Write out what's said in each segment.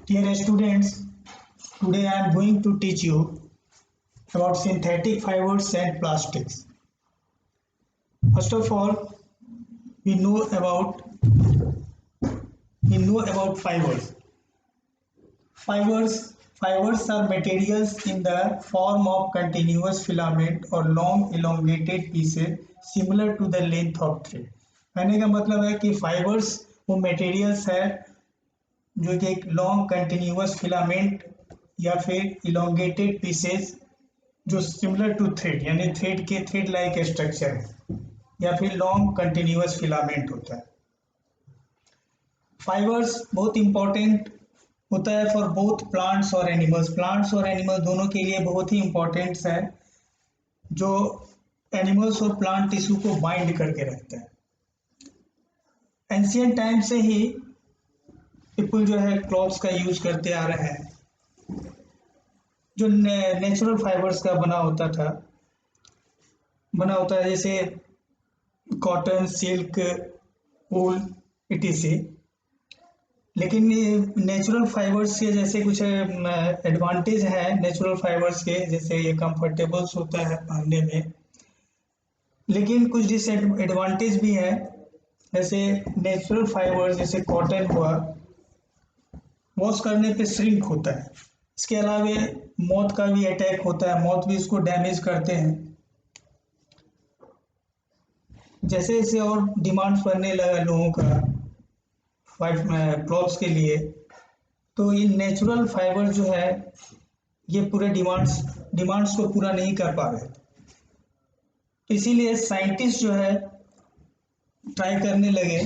Dear students, today I am going to teach you about synthetic fibers and plastics. First of all, we know about fibers. Fibers are materials in the form of continuous filament or long elongated pieces similar to the length of thread. कहने का मतलब है कि fibres वो materials है जो कि एक लॉन्ग कंटिन्यूअस फिलामेंट या फिर इलोंगेटेड पीसेस जो सिमिलर टू थ्रेड यानी थ्रेड लाइक स्ट्रक्चर है या फिर लॉन्ग कंटिन्यूअस फिलामेंट होता है। फाइबर्स बहुत इंपॉर्टेंट होता है फॉर बोथ प्लांट्स और एनिमल्स। प्लांट्स और एनिमल्स दोनों के लिए बहुत ही इंपॉर्टेंट्स है, जो एनिमल्स और प्लांट टिश्यू को बाइंड करके रखता है। एंशियंट टाइम से ही पीपल जो है क्लॉथ्स का यूज करते आ रहे हैं जो नेचुरल फाइबर्स का बना होता है, जैसे कॉटन, सिल्क, वूल इटीसी। लेकिन नेचुरल फाइबर्स के जैसे कुछ एडवांटेज है नेचुरल फाइबर्स के, जैसे ये कंफर्टेबल्स होता है पहनने में, लेकिन कुछ डिसएडवांटेज भी है। जैसे नेचुरल फाइबर्स जैसे कॉटन हुआ, वॉश करने पे श्रिंक होता है। इसके अलावा मौत का भी अटैक होता है, मौत भी इसको डैमेज करते हैं। जैसे जैसे और डिमांड्स बढ़ने लगा लोगों का क्लॉथ्स के लिए, तो ये नेचुरल फाइबर जो है ये पूरे डिमांड्स को पूरा नहीं कर पा रहे। तो इसीलिए साइंटिस्ट जो है ट्राई करने लगे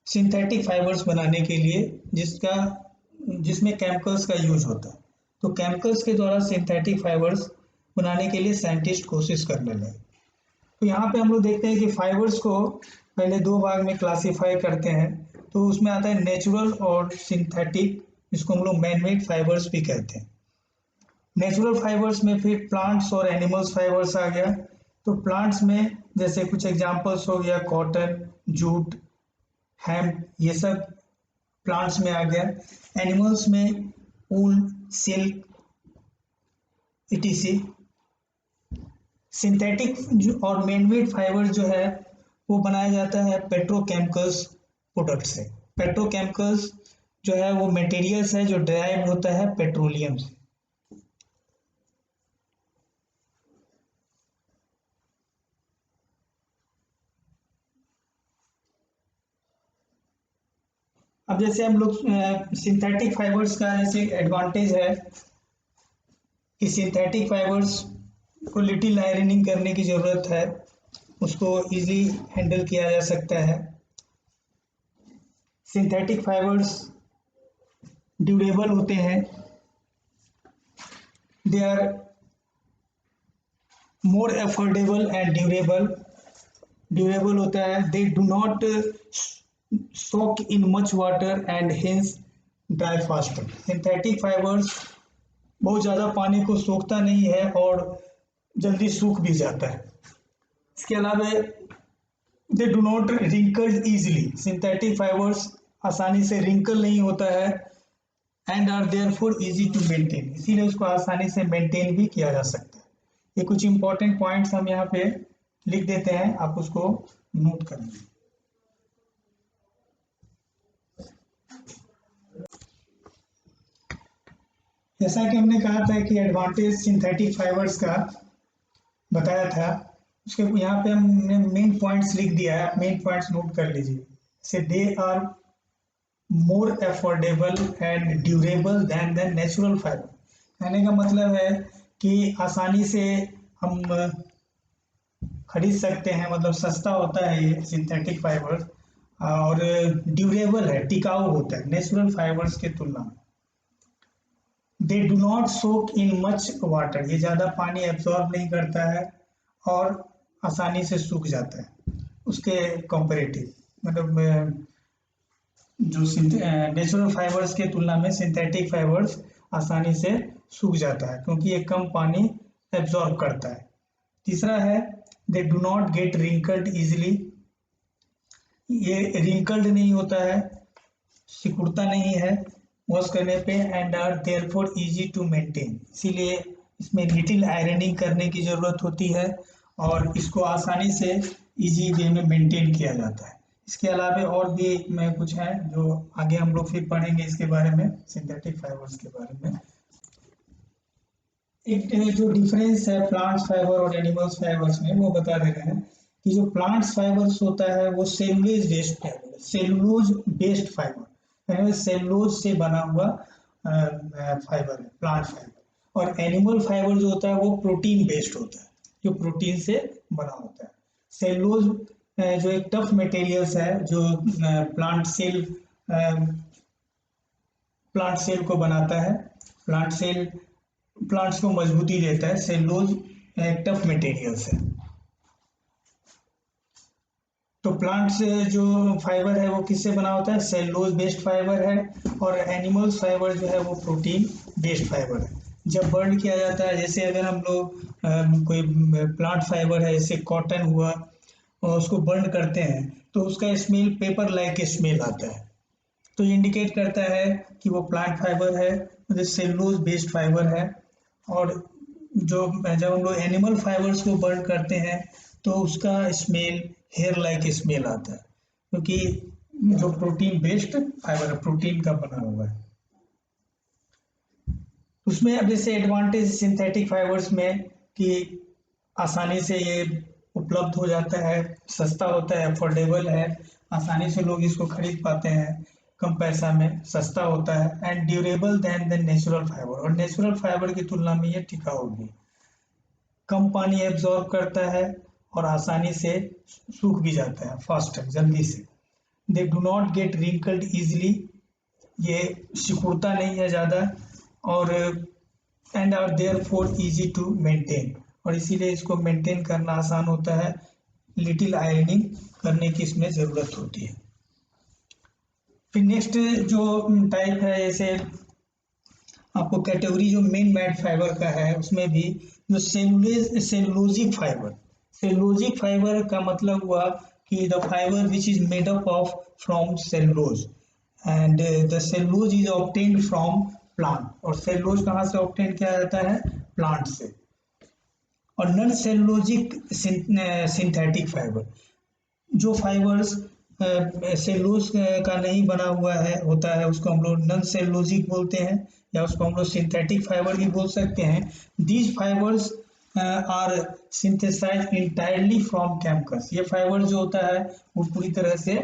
सिंथेटिक फाइबर्स बनाने के लिए, जिसमें केमिकल्स का यूज होता है। तो केमिकल्स के द्वारा सिंथेटिक फाइबर्स बनाने के लिए साइंटिस्ट कोशिश करने लगे। तो यहाँ पे हम लोग देखते हैं कि फाइबर्स को पहले दो भाग में क्लासीफाई करते हैं। तो उसमें आता है नेचुरल और सिंथेटिक, जिसको हम लोग मैनमेड फाइबर्स भी कहते हैं। नेचुरल फाइबर्स में फिर प्लांट्स और एनिमल्स फाइबर्स आ गया। तो प्लांट्स में जैसे कुछ एग्जांपल्स हो गया कॉटन, जूट, हेम्प, ये सब प्लांट्स में आ गया। एनिमल्स में वूल, सिल्क इटीसी। सिंथेटिक और मैनमेड फाइबर जो है वो बनाया जाता है पेट्रोकेमिकल्स प्रोडक्ट से। पेट्रोकेमिकल्स जो है वो मटेरियल्स है जो डिराइव होता है पेट्रोलियम से। अब जैसे हम लोग सिंथेटिक फाइबर्स का जैसे एडवांटेज है कि सिंथेटिक फाइबर्स को लिटिल आयरनिंग करने की ज़रूरत है, उसको इजी हैंडल किया जा सकता है। सिंथेटिक फाइबर्स ड्यूरेबल होते हैं, they are more affordable and durable होता है। They do not soak in much water and hence dry faster। Synthetic fibres बहुत ज़्यादा पानी को सोखता नहीं है और जल्दी सूख भी जाता है। इसके अलावा they do not wrinkle easily. Synthetic fibres आसानी से रिंकल नहीं होता है and are therefore easy to maintain, इसीलिए उसको आसानी से मेंटेन भी किया जा सकता है। ये कुछ इंपॉर्टेंट पॉइंट्स हम यहाँ पे लिख देते हैं, आप उसको नोट कर लीजिए। जैसा कि हमने कहा था कि एडवांटेज सिंथेटिक फाइबर्स का बताया था, उसके यहाँ पे हमने मेन पॉइंट्स लिख दिया है, आप मेन पॉइंट्स नोट कर लीजिए। Say they are more affordable and durable than the natural fibre. कहने का मतलब है कि आसानी से हम खरीद सकते हैं, मतलब सस्ता होता है ये सिंथेटिक फाइबर, और ड्यूरेबल है, टिकाऊ होता है नेचुरल फाइबर्स के तुलना में। दे do not soak in much water, ये ज़्यादा पानी एब्जॉर्ब नहीं करता है और आसानी से सूख जाता है उसके कंपेरेटिव, मतलब जो नेचुरल फाइबर्स के तुलना में सिंथेटिक फाइबर्स आसानी से सूख जाता है क्योंकि ये कम पानी एब्जॉर्ब करता है। तीसरा है they do not get wrinkled easily, ये रिंकल्ड नहीं होता है, सिकुड़ता नहीं है वॉश करने पे and are therefore easy to maintain, इसीलिए इसमें लिटिल आयरनिंग करने की ज़रूरत होती है और इसको आसानी से इजी वे में मेंटेन किया जाता है। इसके अलावा और भी मैं कुछ है जो आगे हम लोग फिर पढ़ेंगे इसके बारे में, सिंथेटिक फाइबर्स के बारे में। एक जो डिफरेंस है प्लांट्स फाइबर और एनिमल्स फाइबर्स में वो बता दे रहे हैं कि जो प्लांट्स फाइबर्स होता है वो सेलुलोज बेस्ड फाइबर है, सेलुलोज बेस्ड फाइबर यानी सेलुलोज से बना हुआ फाइबर है प्लांट फाइबर। और एनिमल फाइबर जो होता है वो प्रोटीन बेस्ड होता है, जो प्रोटीन से बना होता है। सेलुलोज जो एक टफ मटेरियल्स है जो प्लांट सेल को बनाता है, प्लांट सेल प्लांट्स को मजबूती देता है। सेलुलोज एक टफ मटेरियल्स है। तो प्लांट से जो फाइबर है वो किससे बना होता है, सेलुलोज बेस्ड फाइबर है। और एनिमल्स फाइबर जो है वो प्रोटीन बेस्ड फाइबर है। जब बर्न किया जाता है, जैसे अगर हम लोग कोई प्लांट फाइबर है जैसे कॉटन हुआ और उसको बर्न करते हैं तो उसका स्मेल पेपर लाइक स्मेल आता है, तो इंडिकेट करता है कि वो प्लांट फाइबर है, मतलब सेलुलोज बेस्ड फाइबर है। और जो जब हम लोग एनिमल फाइबर्स को बर्न करते हैं तो उसका स्मेल हेयर लाइक स्मेल आता है, क्योंकि जो प्रोटीन बेस्ड फाइबर है, प्रोटीन का बना हुआ है। उसमें अब जैसे एडवांटेज सिंथेटिक फाइबर्स में कि आसानी से ये उपलब्ध हो जाता है, सस्ता होता है, अफोर्डेबल है, आसानी से लोग इसको खरीद पाते हैं, कम पैसा में सस्ता होता है। And durable than natural fibre, और नेचुरल फाइबर की तुलना में ये टिकाऊ भी, कम पानी एब्जॉर्ब करता है और आसानी से सूख भी जाता है फास्टर, जल्दी से। They do not get wrinkled easily, ये सिकुड़ता नहीं है ज़्यादा, और and are therefore easy to maintain, और इसीलिए इसको मेंटेन करना आसान होता है। लिटिल आयरनिंग करने की इसमें ज़रूरत होती है। फिर नेक्स्ट जो टाइप है, जैसे आपको कैटेगरी जो मेन मैट फाइबर का है उसमें भी जो सेलुलोजिक फाइबर, सेलुलोजिक फाइबर का मतलब हुआ कि the fibre which is made up of from cellulose and the cellulose is obtained from plant, और सेलुलोज कहाँ से ऑब्टेन किया जाता है, प्लांट से। और नॉन सेलुलोजिक सिंथेटिक फाइबर, जो फाइबर्स सेलुलोज का नहीं बना हुआ है होता है उसको हम लोग नॉन सेलुलोजिक बोलते हैं, या उसको हम लोग सिंथेटिक फाइबर भी बोल सकते हैं। These fibres are synthesised entirely from chemicals, ये फाइबर जो होता है वो पूरी तरह से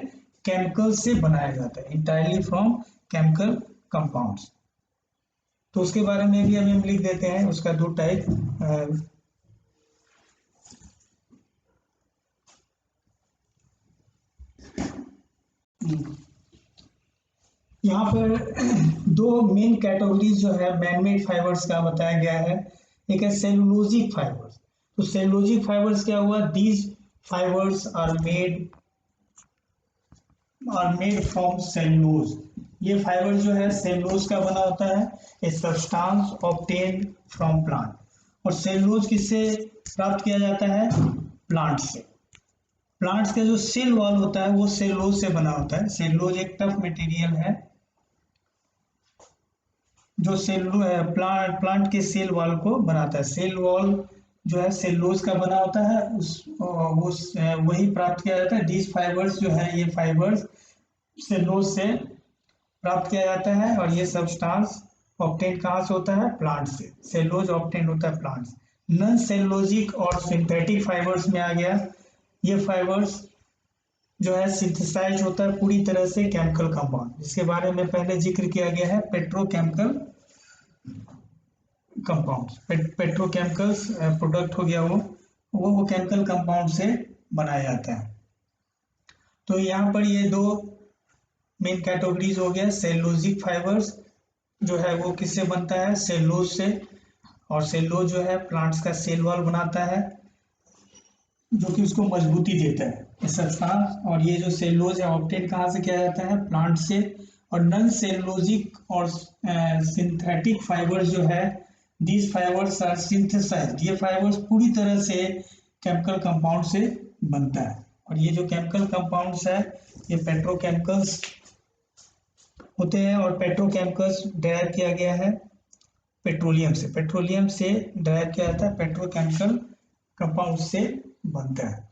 केमिकल से बनाया जाता है, इंटायरली फ्रॉम केमिकल कंपाउंड्स। तो उसके बारे में भी हम लिख देते हैं, उसका दो टाइप। यहाँ पर दो मेन कैटेगरीज जो है मैनमेड फाइबर्स का बताया गया है। एक है सेलुलोजिक फाइबर्स। तो सेलुलोजिक फाइबर्स क्या हुआ, these fibres are made from cellulose, ये फाइबर जो है सेलुलोज का बना होता है, a substance obtained from plant. और सेलुलोज किससे प्राप्त किया जाता है, प्लांट से। प्लांट्स का जो सेल वॉल होता है वो सेलुलोज से बना होता है। सेलुलोज एक टफ मटेरियल है जो प्लांट के सेल वॉल को बनाता है। सेल वॉल जो है सेलुलोज का बना होता है, वही प्राप्त किया जाता है। दीज फाइबर्स जो है ये फाइबर्स सेलुलोज से प्राप्त किया जाता है, और ये सब्सटेंस ऑब्टेन कहाँ से होता है, प्लांट से। सेलुलोज ऑब्टेन होता है प्लांट से। नॉन सेलुलोजिक और सिंथेटिक फाइबर्स में आ गया, ये फाइबर्स जो है सिंथेसाइज होता है पूरी तरह से केमिकल कंपाउंड, जिसके बारे में पहले जिक्र किया गया है, पेट्रोकेमिकल कंपाउंड्स। पेट्रोकेमिकल्स प्रोडक्ट हो गया वो केमिकल कंपाउंड से बनाया जाता है। तो यहाँ पर ये दो मेन कैटेगरीज हो गया। सेलुलोजिक फाइबर्स जो है वो किससे बनता है, सेलुलोज से, और सेलुलोज जो है प्लांट्स का सेल वॉल बनाता है जो कि उसको मजबूती देता है सब्सटेंस। और ये जो सेलुलोज है ऑब्टेन कहाँ से किया जाता है, प्लांट से। और नॉन सेलुलोजिक और सिंथेटिक फाइबर जो है, दीज फाइबर्स आर सिंथेसाइज्ड, ये फाइबर्स पूरी तरह से केमिकल कंपाउंड से बनता है। और ये जो केमिकल कंपाउंड्स है ये पेट्रोकेमिकल्स होते हैं और पेट्रोकेमिकल्स ड्राइव किया गया है पेट्रोलियम से ड्राइव किया जाता है, पेट्रोकेमिकल कंपाउंड से बनता है।